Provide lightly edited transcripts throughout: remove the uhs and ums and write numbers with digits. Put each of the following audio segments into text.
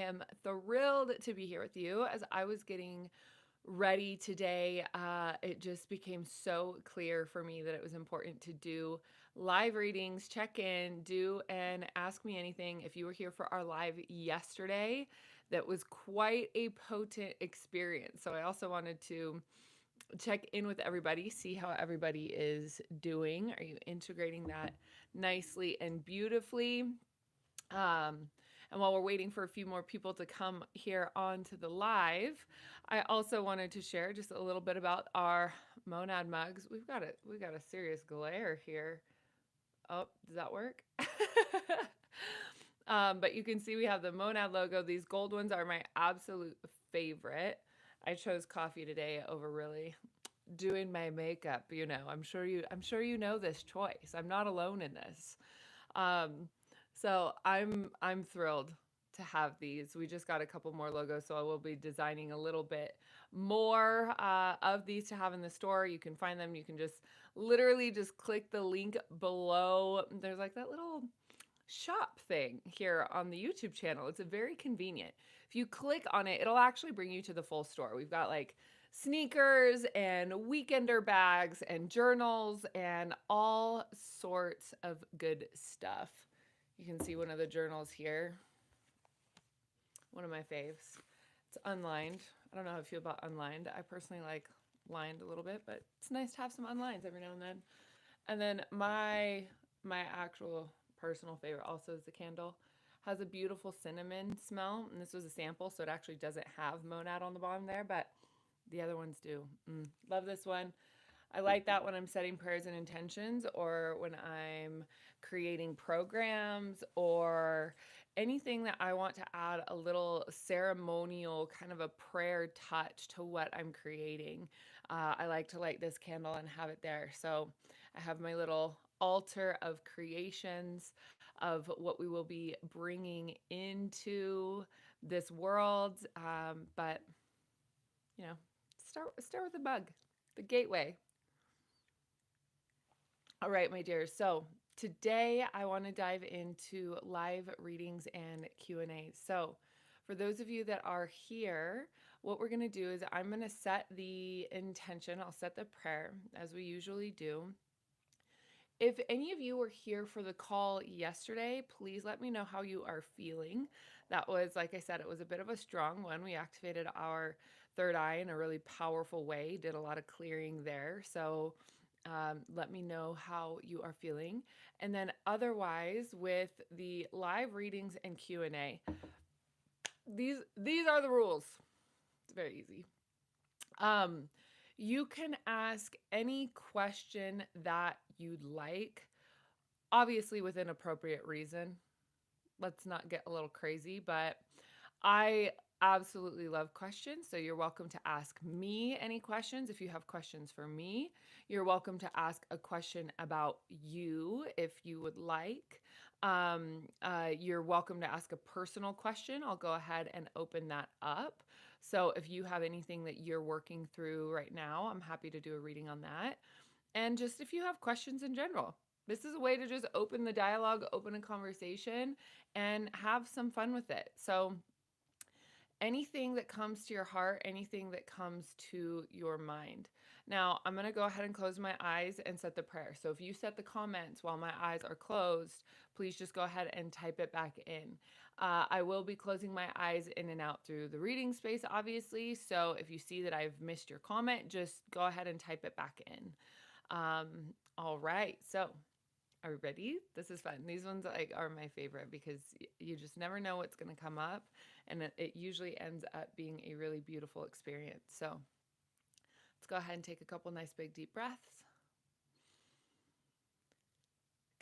am thrilled to be here with you. As I was getting ready today, it just became so clear for me that it was important to do live readings, check in, do and ask me anything. If you were here for our live yesterday, that was quite a potent experience. So I also wanted to check in with everybody, see how everybody is doing. Are you integrating that nicely and beautifully? Um, and while we're waiting for a few more people to come here onto the live, I also wanted to share just a little bit about our monad mugs. We got a serious glare here. Oh, does that work? But you can see we have the monad logo. These gold ones are my absolute favorite. I chose coffee today over really doing my makeup. I'm sure you know this choice. I'm not alone in this. Um, so I'm thrilled to have these. We just got a couple more logos, so I will be designing a little bit more of these to have in the store. You can find them. You can just literally just click the link below. There's like that little shop thing here on the YouTube channel. It's a very convenient. If you click on it, it'll actually bring you to the full store. We've got like sneakers and weekender bags and journals and all sorts of good stuff. You can see one of the journals here. One of my faves. It's unlined. I don't know how I feel about unlined. I personally like lined a little bit, but it's nice to have some unlines every now and then. And then my actual personal favorite also is the candle. Has a beautiful cinnamon smell, and this was a sample, so it actually doesn't have monad on the bottom there, but the other ones do. Love this one. I like that when I'm setting prayers and intentions, or when I'm creating programs, or anything that I want to add a little ceremonial kind of a prayer touch to what I'm creating. I like to light this candle and have it there. So I have my little altar of creations of what we will be bringing into this world. But you know, start with the bug, the gateway. All right, my dears. So today I want to dive into live readings and Q&A. So for those of you that are here, what we're going to do is I'm going to set the intention. I'll set the prayer as we usually do. If any of you were here for the call yesterday, please let me know how you are feeling. That was, like I said, it was a bit of a strong one. We activated our third eye in a really powerful way, did a lot of clearing there. So let me know how you are feeling. And then otherwise, with the live readings and Q&A, these are the rules. It's very easy. Um, you can ask any question that you'd like, obviously within appropriate reason. Let's not get a little crazy, but I absolutely love questions. So you're welcome to ask me any questions. If you have questions for me, you're welcome to ask a question about you if you would like. You're welcome to ask a personal question. I'll go ahead and open that up. So if you have anything that you're working through right now, I'm happy to do a reading on that. And just if you have questions in general, this is a way to just open the dialogue, open a conversation, and have some fun with it. So anything that comes to your heart, anything that comes to your mind. Now, I'm going to go ahead and close my eyes and set the prayer. So if you set the comments while my eyes are closed, please just go ahead and type it back in. I will be closing my eyes in and out through the reading space, obviously. So if you see that I've missed your comment, just go ahead and type it back in. All right. So are we ready? This is fun. These ones are my favorite because you just never know what's going to come up, and it usually ends up being a really beautiful experience. So let's go ahead and take a couple nice big deep breaths.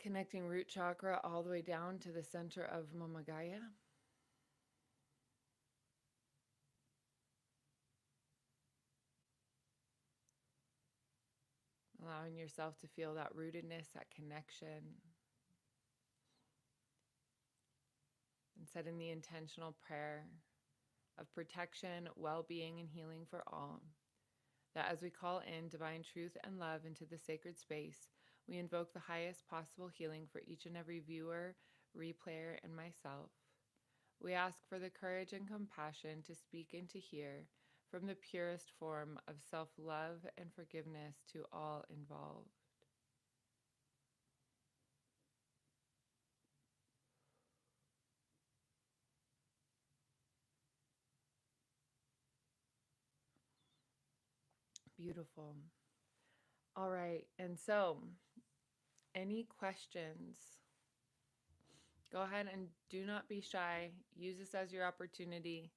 Connecting root chakra all the way down to the center of Mamagaya. Allowing yourself to feel that rootedness, that connection. And setting the intentional prayer of protection, well-being, and healing for all. That as we call in divine truth and love into the sacred space, we invoke the highest possible healing for each and every viewer, replayer, and myself. We ask for the courage and compassion to speak and to hear from the purest form of self love and forgiveness to all involved. Beautiful. All right. And so, any questions? Go ahead and do not be shy. Use this as your opportunity.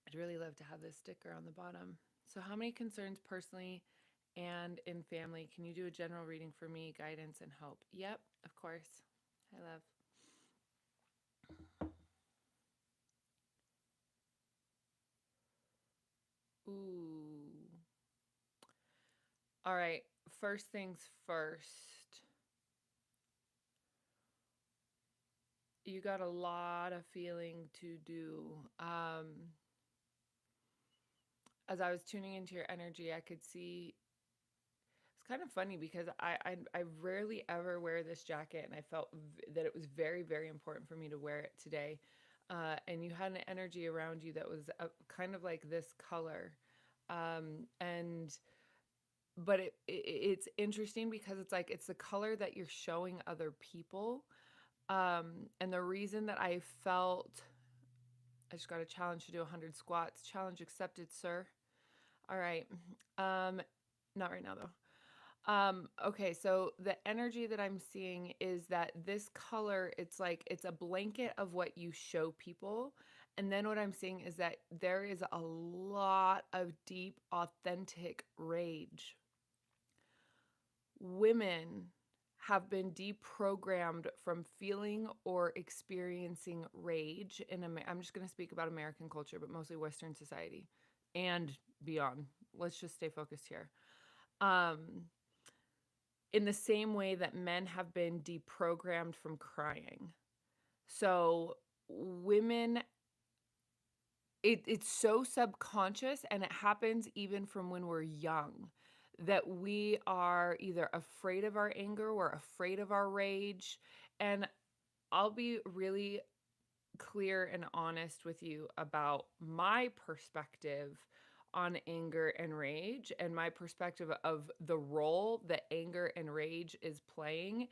I'd really love to have this sticker on the bottom. So, how many concerns personally and in family? Can you do a general reading for me, guidance and hope? Yep, of course. I love. Ooh. All right. First things first. You got a lot of feeling to do. As I was tuning into your energy, I could see it's kind of funny because I rarely ever wear this jacket, and I felt that it was very, very important for me to wear it today. And you had an energy around you that was kind of like this color. And but it's interesting because it's like it's the color that you're showing other people. And the reason that I felt I just got a challenge to do 100 squats. Challenge accepted, sir. All right. Not right now though. Okay, so the energy that I'm seeing is that this color, it's like it's a blanket of what you show people. And then what I'm seeing is that there is a lot of deep, authentic rage. Women have been deprogrammed from feeling or experiencing rage I'm just going to speak about American culture, but mostly Western society and beyond. Let's just stay focused here. Um, in the same way that men have been deprogrammed from crying. So women, it's so subconscious, and it happens even from when we're young, that we are either afraid of our anger, we're afraid of our rage. And I'll be really clear and honest with you about my perspective on anger and rage, and my perspective of the role that anger and rage is playing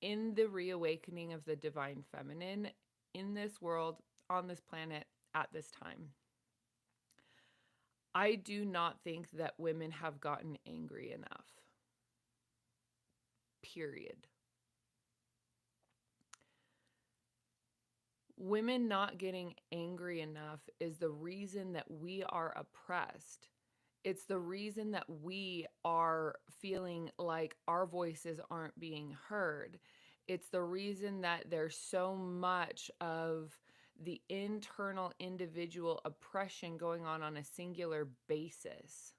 in the reawakening of the divine feminine in this world, on this planet, at this time. I do not think that women have gotten angry enough. Period. Women not getting angry enough is the reason that we are oppressed. It's the reason that we are feeling like our voices aren't being heard. It's the reason that there's so much of the internal individual oppression going on a singular basis.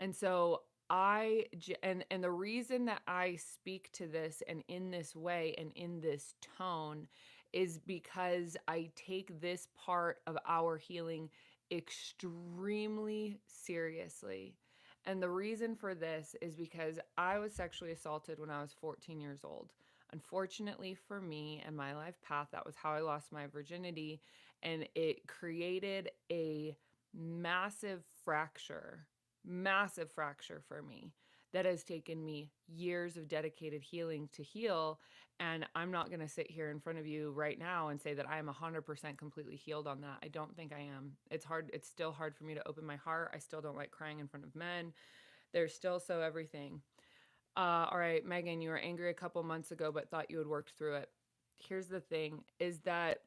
And so and the reason that I speak to this and in this way and in this tone is because I take this part of our healing extremely seriously. And the reason for this is because I was sexually assaulted when I was 14 years old. Unfortunately for me and my life path, that was how I lost my virginity. And it created a massive fracture for me that has taken me years of dedicated healing to heal. And I'm not going to sit here in front of you right now and say that I am 100% completely healed on that. I don't think I am. It's hard. It's still hard for me to open my heart. I still don't like crying in front of men. There's still so everything. All right, Megan, you were angry a couple months ago, but thought you had worked through it. Here's the thing is that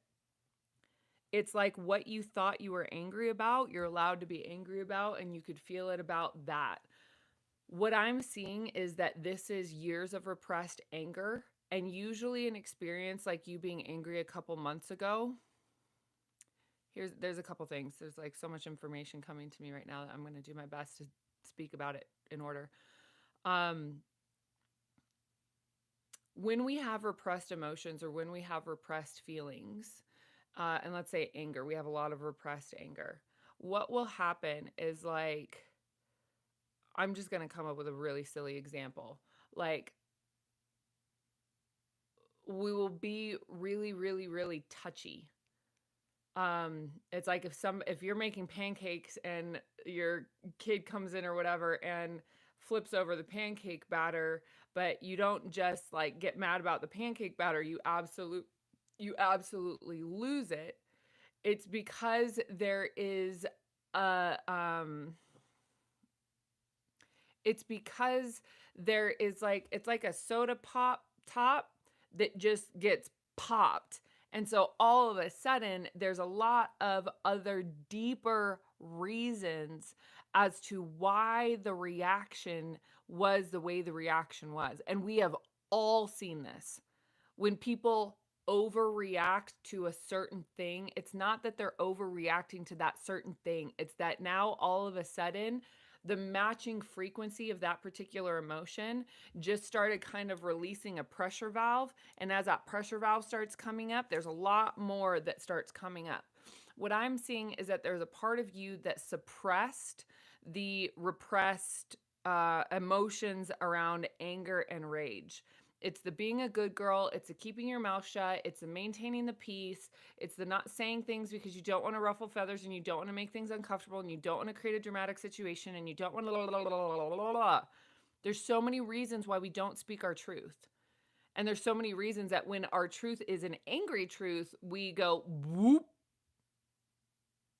it's like what you thought you were angry about, you're allowed to be angry about, and you could feel it about that. What I'm seeing is that this is years of repressed anger, and usually an experience like you being angry a couple months ago. There's a couple things. There's like so much information coming to me right now that I'm going to do my best to speak about it in order. When we have repressed emotions or when we have repressed feelings, and let's say anger, we have a lot of repressed anger. What will happen is like, I'm just going to come up with a really silly example. Like, we will be really, really, really touchy. It's like if you're making pancakes and your kid comes in or whatever and flips over the pancake batter, but you don't just like get mad about the pancake batter, you absolutely lose it. It's because there is a it's because there is like it's like a soda pop top that just gets popped. And so all of a sudden there's a lot of other deeper reasons as to why the reaction was the way the reaction was. And we have all seen this. When people overreact to a certain thing, it's not that they're overreacting to that certain thing. It's that now all of a sudden, the matching frequency of that particular emotion just started kind of releasing a pressure valve. And as that pressure valve starts coming up, there's a lot more that starts coming up. What I'm seeing is that there's a part of you that suppressed the repressed emotions around anger and rage. It's the being a good girl. It's the keeping your mouth shut. It's the maintaining the peace. It's the not saying things because you don't want to ruffle feathers and you don't want to make things uncomfortable and you don't want to create a dramatic situation and you don't want to. There's so many reasons why we don't speak our truth. And there's so many reasons that when our truth is an angry truth, we go whoop,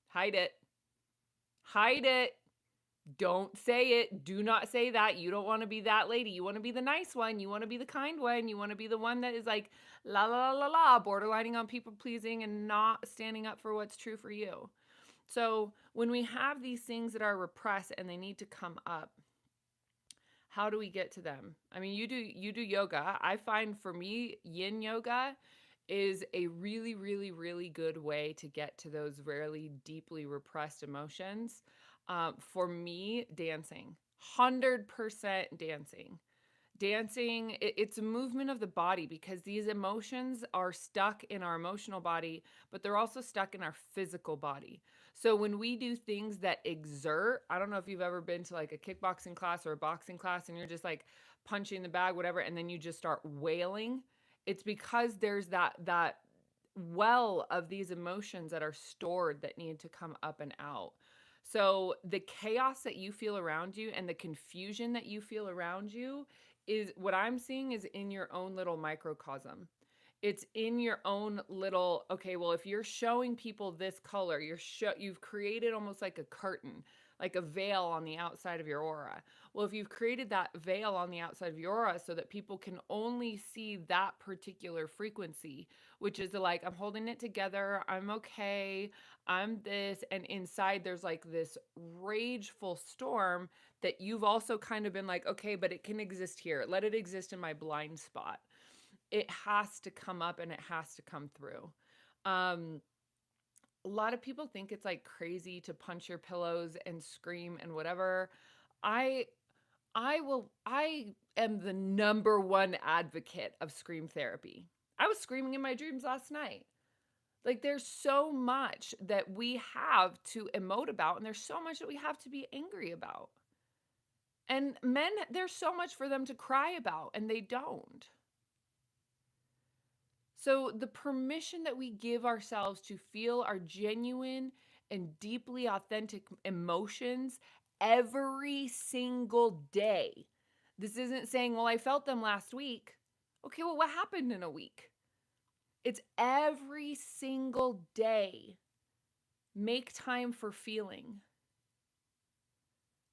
hide it, hide it. Don't say it. Do not say that. You don't want to be that lady. You want to be the nice one. You want to be the kind one. You want to be the one that is like la la la la, borderlining on people pleasing and not standing up for what's true for you. So when we have these things that are repressed and they need to come up, how do we get to them? I mean, you do yoga. I find for me, yin yoga is a really, really, really good way to get to those really deeply repressed emotions. For me, dancing, 100% dancing. Dancing, it's a movement of the body because these emotions are stuck in our emotional body, but they're also stuck in our physical body. So when we do things that exert, I don't know if you've ever been to like a kickboxing class or a boxing class and you're just like punching the bag, whatever, and then you just start wailing. It's because there's that well of these emotions that are stored that need to come up and out. So the chaos that you feel around you and the confusion that you feel around you is what I'm seeing is in your own little microcosm. It's in your own little, okay, well, if you're showing people this color, you've created almost like a curtain, like a veil on the outside of your aura. Well, if you've created that veil on the outside of your aura so that people can only see that particular frequency, which is like, I'm holding it together, I'm okay, I'm this, and inside there's like this rageful storm that you've also kind of been like, okay, but it can exist here. Let it exist in my blind spot. It has to come up and it has to come through. Um, a lot of people think it's like crazy to punch your pillows and scream and whatever. I I am the number one advocate of scream therapy. I was screaming in my dreams last night. Like there's so much that we have to emote about and there's so much that we have to be angry about. And men, there's so much for them to cry about and they don't. So the permission that we give ourselves to feel our genuine and deeply authentic emotions every single day. This isn't saying, well, I felt them last week. Okay, well, what happened in a week? It's every single day. Make time for feeling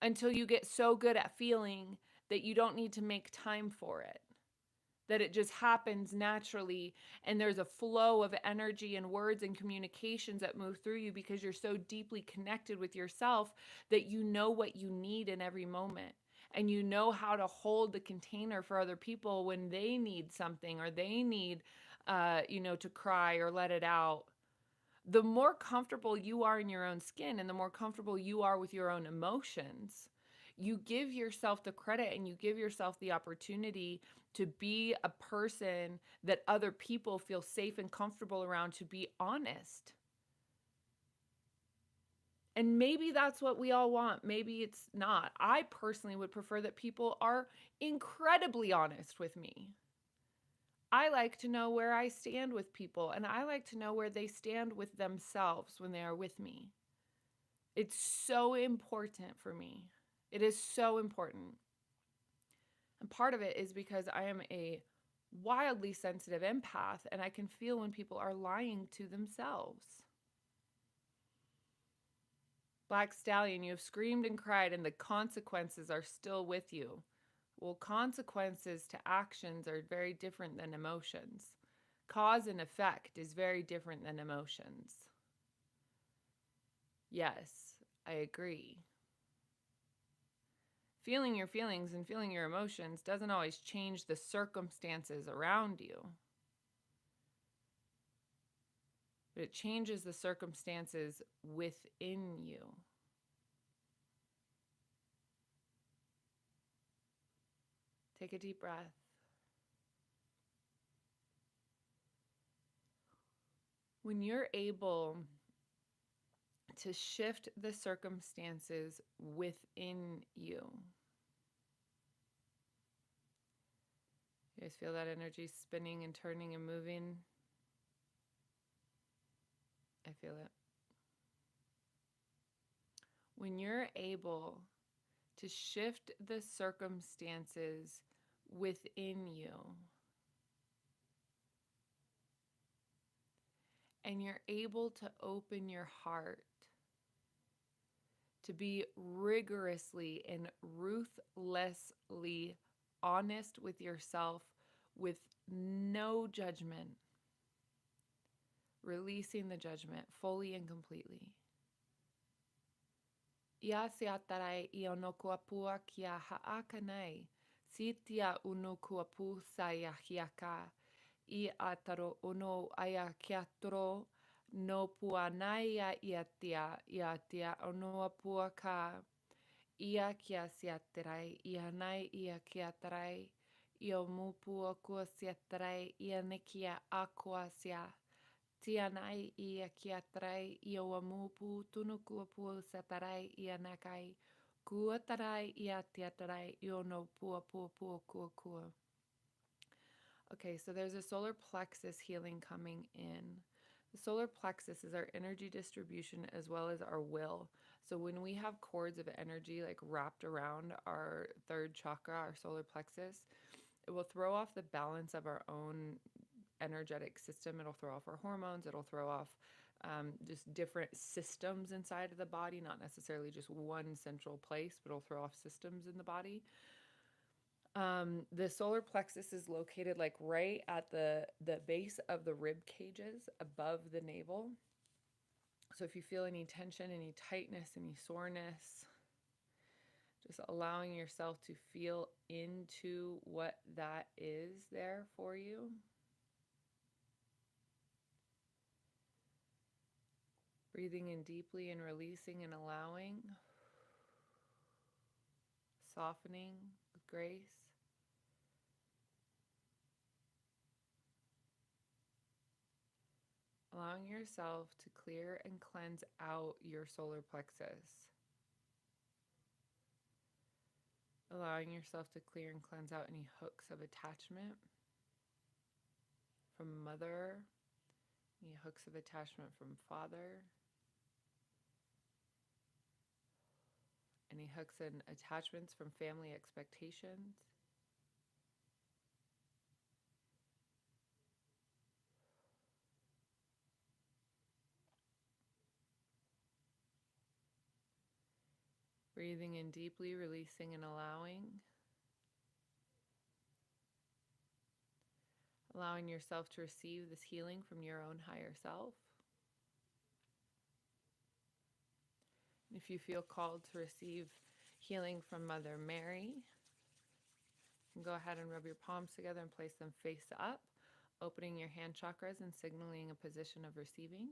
until you get so good at feeling that you don't need to make time for it. That it just happens naturally and there's a flow of energy and words and communications that move through you because you're so deeply connected with yourself that you know what you need in every moment and you know how to hold the container for other people when they need something or they need to cry or let it out. The more comfortable you are in your own skin and the more comfortable you are with your own emotions, you give yourself the credit and you give yourself the opportunity to be a person that other people feel safe and comfortable around, to be honest. And maybe that's what we all want. Maybe it's not. I personally would prefer that people are incredibly honest with me. I like to know where I stand with people, and I like to know where they stand with themselves when they are with me. It's so important for me. It is so important. And part of it is because I am a wildly sensitive empath, and I can feel when people are lying to themselves. Black Stallion, you have screamed and cried, and the consequences are still with you. Well, consequences to actions are very different than emotions. Cause and effect is very different than emotions. Yes, I agree. Feeling your feelings and feeling your emotions doesn't always change the circumstances around you, but it changes the circumstances within you. Take a deep breath. When you're able to shift the circumstances within you, you guys feel that energy spinning and turning and moving? I feel it. When you're able to shift the circumstances within you, and you're able to open your heart to be rigorously and ruthlessly honest with yourself with no judgment, releasing the judgment fully and completely. Ia siatarai ia no kuapua kia haakanai, sitia unu kuapu sa ia hiaka, I ataro ono aya kiatoro no puanaia iatia onoa puaka ia kia siaterai ia nai ia kiatarai io mupua kua siaterai ia nekia aqua sia tianai ia kiatarai io amupu tunukua pu satarai ia nakai kuatarai ia tiatarai io no pua. Okay, so there's a solar plexus healing coming in. The solar plexus is our energy distribution as well as our will. So when we have cords of energy like wrapped around our third chakra, our solar plexus, it will throw off the balance of our own energetic system. It'll throw off our hormones. It'll throw off just different systems inside of the body, not necessarily just one central place, but it'll throw off systems in the body. The solar plexus is located like right at the base of the rib cages above the navel. So if you feel any tension, any tightness, any soreness, just allowing yourself to feel into what that is there for you. Breathing in deeply and releasing and allowing. Softening with grace. Allowing yourself to clear and cleanse out your solar plexus. Allowing yourself to clear and cleanse out any hooks of attachment from mother, any hooks of attachment from father, any hooks and attachments from family expectations. Breathing in deeply, releasing and allowing. Allowing yourself to receive this healing from your own higher self. If you feel called to receive healing from Mother Mary, you can go ahead and rub your palms together and place them face up, opening your hand chakras and signaling a position of receiving.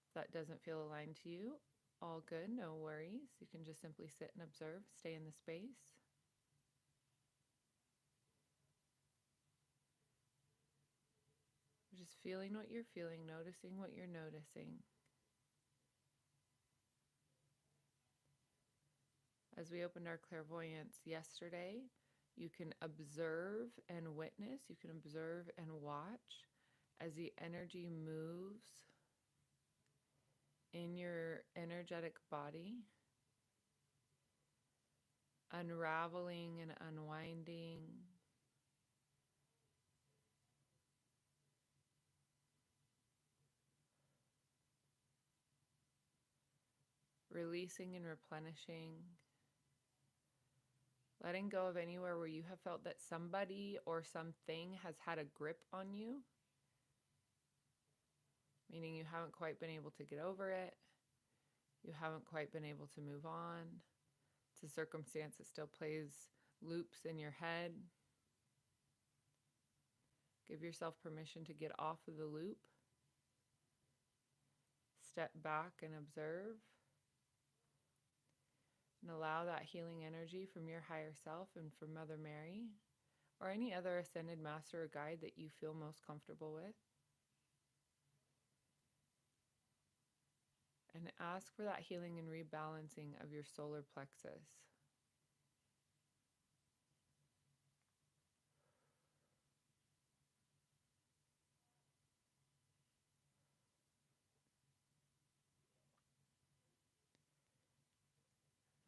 If that doesn't feel aligned to you, all good, no worries. You can just simply sit and observe, stay in the space. Just feeling what you're feeling, noticing what you're noticing. As we opened our clairvoyance yesterday, You can observe and witness, you can observe and watch as the energy moves in your energetic body, unraveling and unwinding, releasing and replenishing, letting go of anywhere where you have felt that somebody or something has had a grip on you, meaning you haven't quite been able to get over it, you haven't quite been able to move on. It's a circumstance that still plays loops in your head. Give yourself permission to get off of the loop. Step back and observe. And allow that healing energy from your higher self and from Mother Mary or any other ascended master or guide that you feel most comfortable with. And ask for that healing and rebalancing of your solar plexus.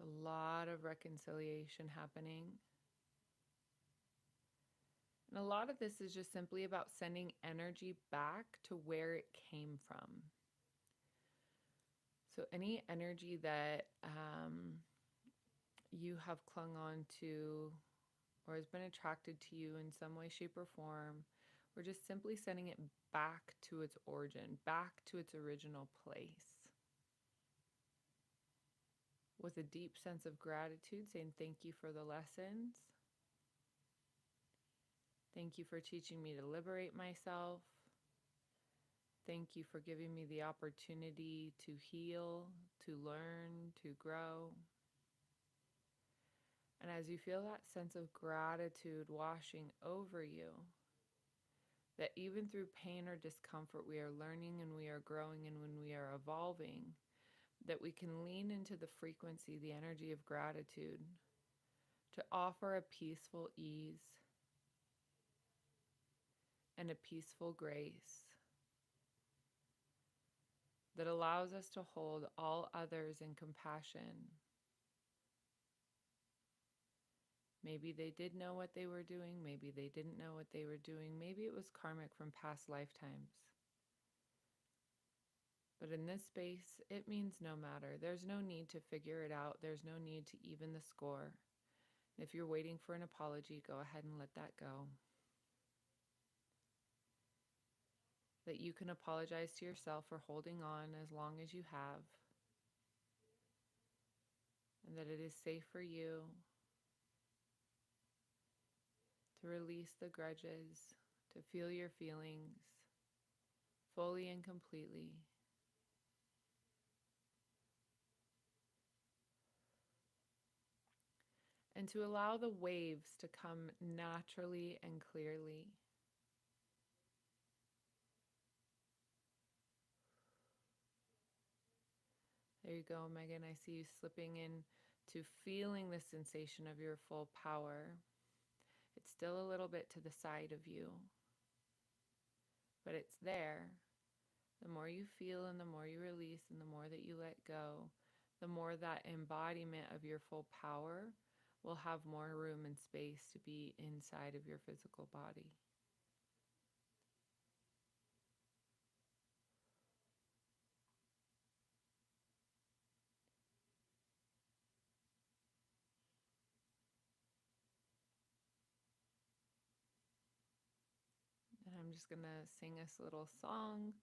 A lot of reconciliation happening. And a lot of this is just simply about sending energy back to where it came from. So any energy that you have clung on to or has been attracted to you in some way, shape, or form, we're just simply sending it back to its origin, back to its original place. With a deep sense of gratitude, saying thank you for the lessons. Thank you for teaching me to liberate myself. Thank you for giving me the opportunity to heal, to learn, to grow. And as you feel that sense of gratitude washing over you, that even through pain or discomfort, we are learning and we are growing, and when we are evolving, that we can lean into the frequency, the energy of gratitude, to offer a peaceful ease and a peaceful grace that allows us to hold all others in compassion. Maybe they did know what they were doing, maybe they didn't know what they were doing, maybe it was karmic from past lifetimes. But in this space, it means no matter. There's no need to figure it out. There's no need to even the score. If you're waiting for an apology, go ahead and let that go. That you can apologize to yourself for holding on as long as you have. And that it is safe for you to release the grudges, to feel your feelings fully and completely. And to allow the waves to come naturally and clearly. There you go, Megan. I see you slipping in to feeling the sensation of your full power. It's still a little bit to the side of you, but it's there. The more you feel and the more you release and the more that you let go, the more that embodiment of your full power will have more room and space to be inside of your physical body. And I'm just going to sing us a little song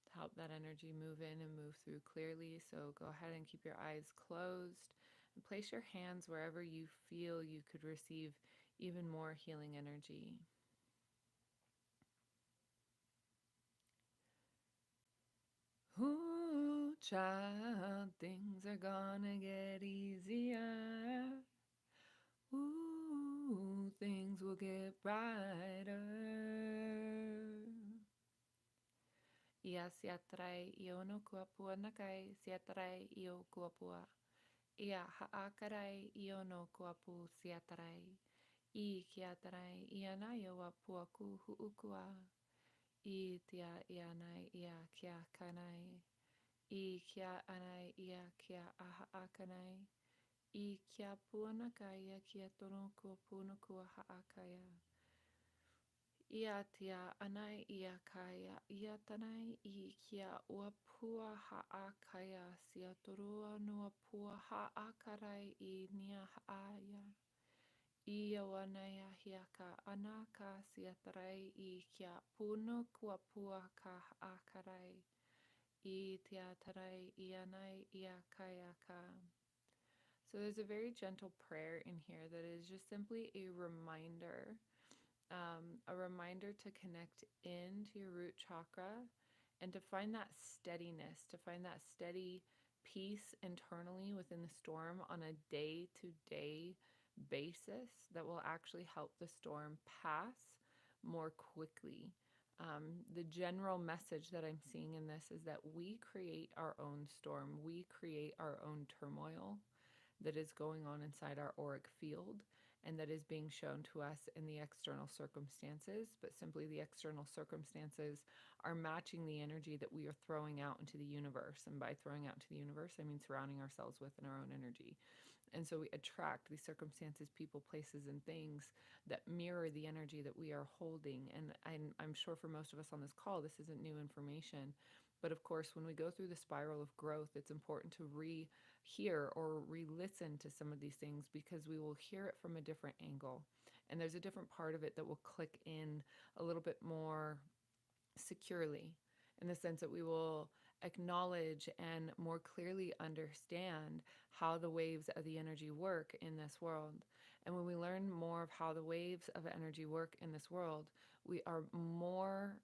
to help that energy move in and move through clearly. So go ahead and keep your eyes closed and place your hands wherever you feel you could receive even more healing energy. Ooh, child, things are gonna get easier. Ooh, things will get brighter. Ia siatrai io no kuapua nakai siatrai io kuapua. Ia haakarai io no kuapu siatrai. I kia tarai ia nai o puaku huukua. I tia ia nai ia kia kanai. I kia anai ia kia aha akanai. I kia puana kaya kia tono kua puna kua haakaya. Ia tia anai ia kaya ia tanai I kia ua pua haakaya sia torua noa pua haakarai I nia haaya. Ia wanaya hiaka anaka sia tarai I kia puna kua pua ka haakarai. I tia tarai ia nai ia kaya ka. So there's a very gentle prayer in here that is just simply a reminder to connect into your root chakra and to find that steadiness, to find that steady peace internally within the storm on a day-to-day basis that will actually help the storm pass more quickly. The general message that I'm seeing in this is that we create our own storm, we create our own turmoil that is going on inside our auric field and that is being shown to us in the external circumstances, but simply the external circumstances are matching the energy that we are throwing out into the universe. And by throwing out into the universe, I mean surrounding ourselves with in our own energy. And so we attract these circumstances, people, places, and things that mirror the energy that we are holding. And I'm sure for most of us on this call, this isn't new information. But of course, when we go through the spiral of growth, it's important to hear or re-listen to some of these things because we will hear it from a different angle. And there's a different part of it that will click in a little bit more securely in the sense that we will acknowledge and more clearly understand how the waves of the energy work in this world. And when we learn more of how the waves of energy work in this world, we are more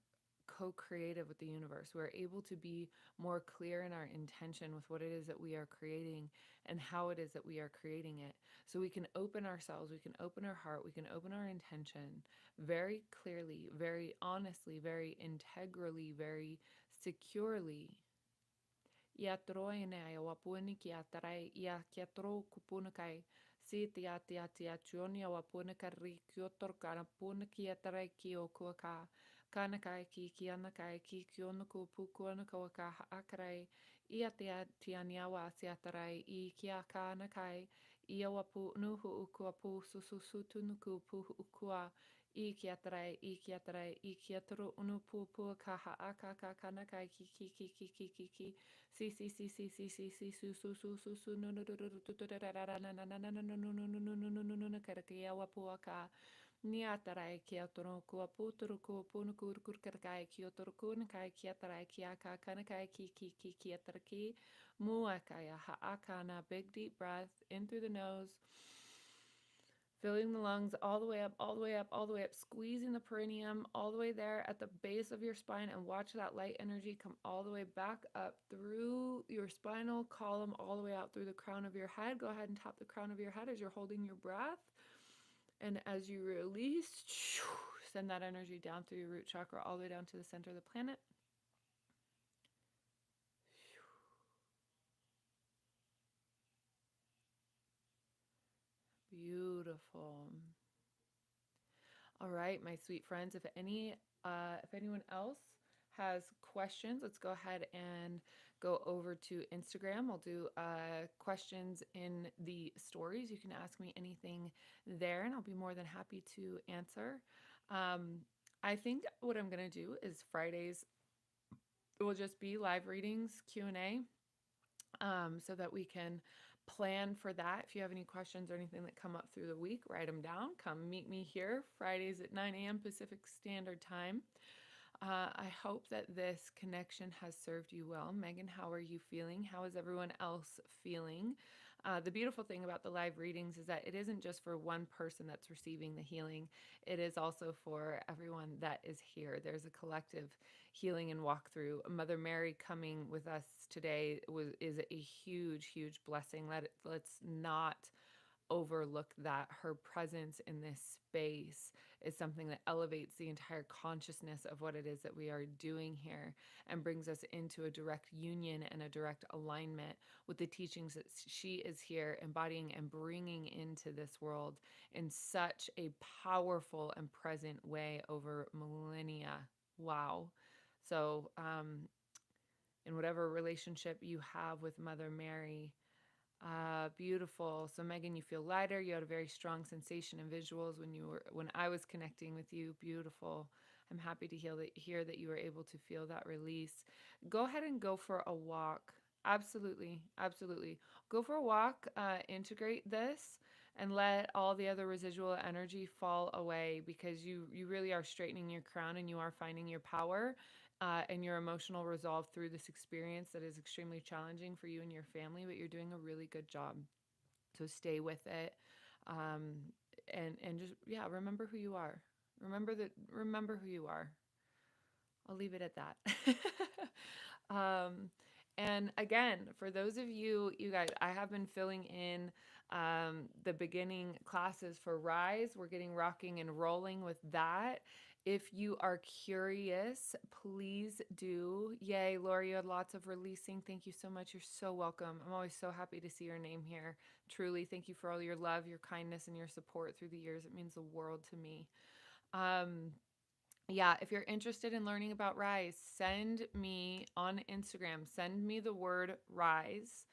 co-creative with the universe. We're able to be more clear in our intention with what it is that we are creating and how it is that we are creating it. So we can open ourselves, we can open our heart, we can open our intention very clearly, very honestly, very integrally, very securely. Ia troe nei o apuni ki atarai ia kia tro kupuna kai. Si tia tuoni o apuna kari kiotor kana puna ki atarai ki o kuaka. Kana kai ki ana kai ki kiona ku pukuana ka akarai. Ia tia niawa si atarai I kia kana kai. Ia wapu nuhu ukua pu sususu tunuku pu ukua. I kia tarai, I kia toro unu pupua ka haaka ka kana kai ki. Si su no no karakia wapua ka nia tarai kia toro kua puturu kua punu kur karakai kia toro kuna kai kia tarai kia ka kana kai ki kia taraki mua kaya haakana. Big deep breath in through the nose. Filling the lungs all the way up, all the way up, all the way up, squeezing the perineum all the way there at the base of your spine, and watch that light energy come all the way back up through your spinal column, all the way out through the crown of your head. Go ahead and tap the crown of your head as you're holding your breath. And as you release, send that energy down through your root chakra all the way down to the center of the planet. Beautiful. All right, my sweet friends, if anyone else has questions, let's go ahead and go over to Instagram. I'll do questions in the stories. You can ask me anything there, and I'll be more than happy to answer. I think what I'm going to do is Fridays will just be live readings, Q&A, so that we can plan for that. If you have any questions or anything that come up through the week, write them down. Come meet me here Fridays at 9 a.m. Pacific Standard Time. I hope that this connection has served you well. Megan, how are you feeling? How is everyone else feeling? The beautiful thing about the live readings is that it isn't just for one person that's receiving the healing. It is also for everyone that is here. There's a collective healing and walkthrough. Mother Mary coming with us today is a huge, huge blessing. Let's not overlook that. Her presence in this space is something that elevates the entire consciousness of what it is that we are doing here and brings us into a direct union and a direct alignment with the teachings that she is here embodying and bringing into this world in such a powerful and present way over millennia. Wow. So, in whatever relationship you have with Mother Mary, beautiful. So Megan, you feel lighter. You had a very strong sensation and visuals when I was connecting with you. Beautiful. I'm happy to hear that you were able to feel that release. Go ahead and go for a walk. Absolutely, absolutely. Go for a walk. Integrate this and let all the other residual energy fall away, because you really are straightening your crown and you are finding your power and your emotional resolve through this experience that is extremely challenging for you and your family, but you're doing a really good job. So stay with it, and just, yeah, remember who you are. Remember who you are. I'll leave it at that. And again, for those of you guys, I have been filling in the beginning classes for Rise. We're getting rocking and rolling with that. If you are curious, please do. Yay, Laura, you had lots of releasing. Thank you so much. You're so welcome. I'm always so happy to see your name here. Truly, thank you for all your love, your kindness, and your support through the years. It means the world to me. Yeah, if you're interested in learning about Rise, send me on Instagram, send me the word Rise.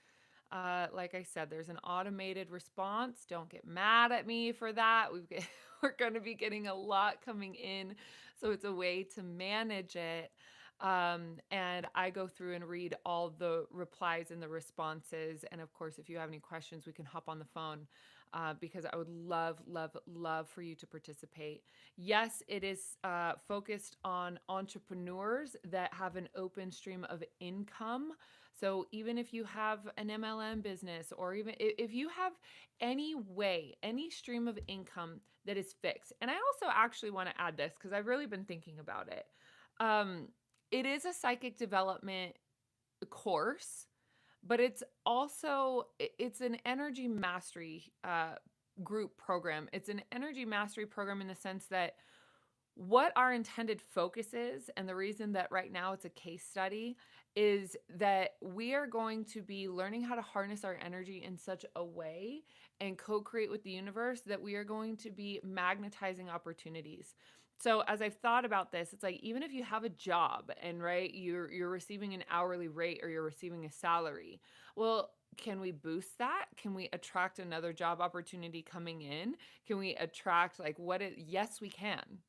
Like I said, there's an automated response. Don't get mad at me for that. We're going to be getting a lot coming in. So it's a way to manage it. And I go through and read all the replies and the responses. And of course, if you have any questions, we can hop on the phone. Because I would love, love, love for you to participate. Yes, it is focused on entrepreneurs that have an open stream of income. So even if you have an MLM business, or even if you have any way, any stream of income that is fixed. And I also actually want to add this because I've really been thinking about it. It is a psychic development course, but it's an energy mastery group program. It's an energy mastery program in the sense that what our intended focus is, and the reason that right now it's a case study, is that we are going to be learning how to harness our energy in such a way and co-create with the universe that we are going to be magnetizing opportunities. So as I've thought about this, it's like, even if you have a job and right, you're receiving an hourly rate or you're receiving a salary, well, can we boost that? Can we attract another job opportunity coming in? Can we attract yes, we can.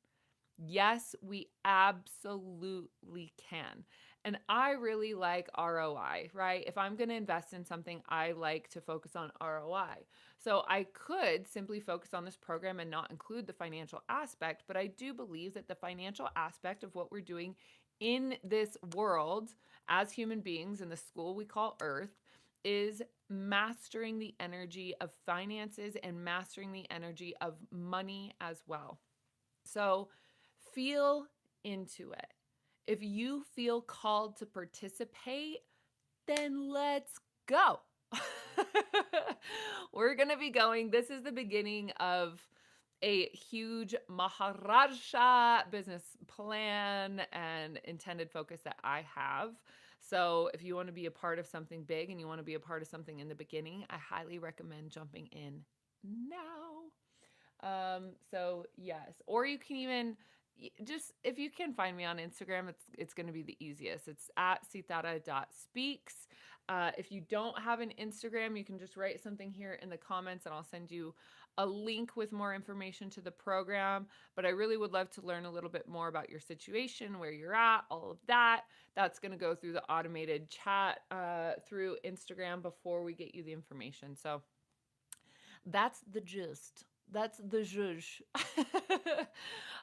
Yes, we absolutely can. And I really like ROI, right? If I'm going to invest in something, I like to focus on ROI. So I could simply focus on this program and not include the financial aspect, but I do believe that the financial aspect of what we're doing in this world as human beings in the school we call Earth is mastering the energy of finances and mastering the energy of money as well. So feel into it. If you feel called to participate, then let's go. We're going to be going. This is the beginning of a huge Maharaja business plan and intended focus that I have. So if you want to be a part of something big and you want to be a part of something in the beginning, I highly recommend jumping in now. So yes, or you can even just, if you can find me on Instagram, it's going to be the easiest. It's at sitara.speaks. If you don't have an Instagram, you can just write something here in the comments and I'll send you a link with more information to the program. But I really would love to learn a little bit more about your situation, where you're at, all of that. That's going to go through the automated chat through Instagram before we get you the information. So that's the gist. That's the zhuzh.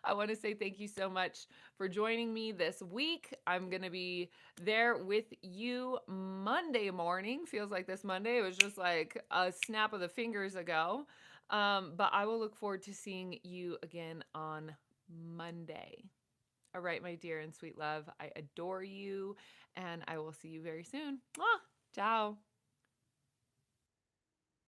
I want to say thank you so much for joining me this week. I'm going to be there with you Monday morning. Feels like this Monday. It was just like a snap of the fingers ago. But I will look forward to seeing you again on Monday. All right, my dear and sweet love. I adore you, and I will see you very soon. Ciao.